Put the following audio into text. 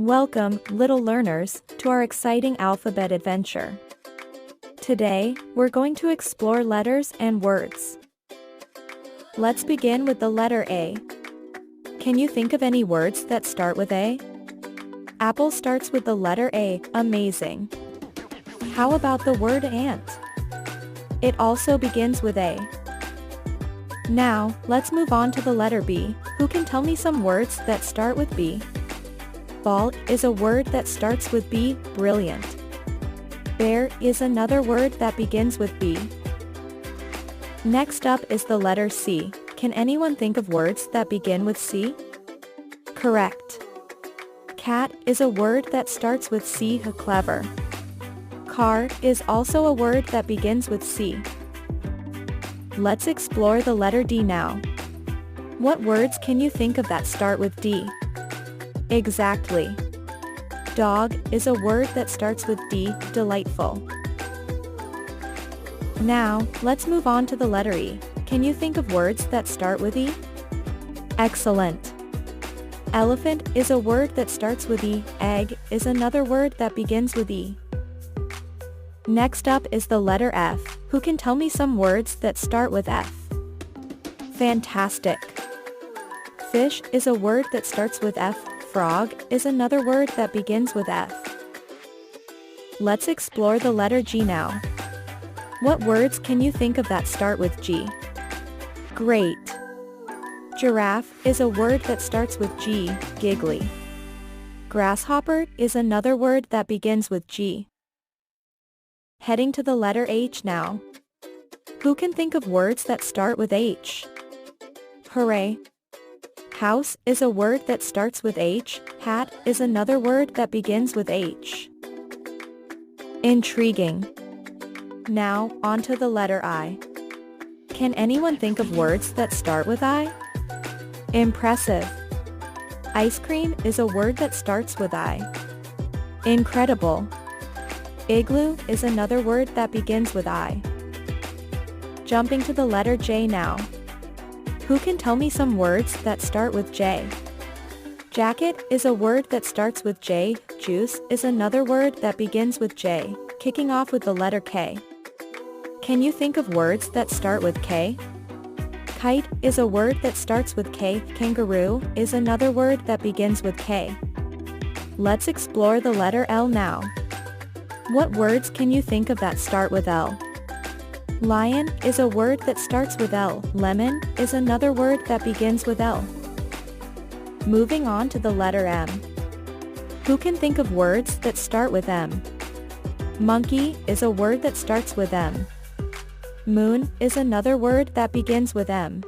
Welcome, little learners, to our exciting alphabet adventure. Today, we're going to explore letters and words. Let's begin with the letter A. Can you think of any words that start with A? Apple starts with the letter A, amazing. How about the word ant? It also begins with A. Now, let's move on to the letter B. Who can tell me some words that start with B? Ball is a word that starts with B, brilliant. Bear is another word that begins with B. Next up is the letter C. Can anyone think of words that begin with C? Correct. Cat is a word that starts with C, clever. Car is also a word that begins with C. Let's explore the letter D now. What words can you think of that start with D? Exactly. Dog is a word that starts with D, delightful. Now, let's move on to the letter E. Can you think of words that start with E? Excellent. Elephant is a word that starts with E. Egg is another word that begins with E. Next up is the letter F. Who can tell me some words that start with F? Fantastic. Fish is a word that starts with F. Frog is another word that begins with F. Let's explore the letter G now. What words can you think of that start with G? Great. Giraffe is a word that starts with G, giggly. Grasshopper is another word that begins with G. Heading to the letter H now. Who can think of words that start with H? Hooray! House is a word that starts with H. Hat is another word that begins with H. Intriguing. Now, on to the letter I. Can anyone think of words that start with I? Impressive. Ice cream is a word that starts with I. Incredible. Igloo is another word that begins with I. Jumping to the letter J now. Who can tell me some words that start with J? Jacket is a word that starts with J. Juice is another word that begins with J, kicking off with the letter K. Can you think of words that start with K? Kite is a word that starts with K. Kangaroo is another word that begins with K. Let's explore the letter L now. What words can you think of that start with L? Lion is a word that starts with L. Lemon is another word that begins with L. Moving on to the letter M. Who can think of words that start with M? Monkey is a word that starts with M. Moon is another word that begins with M.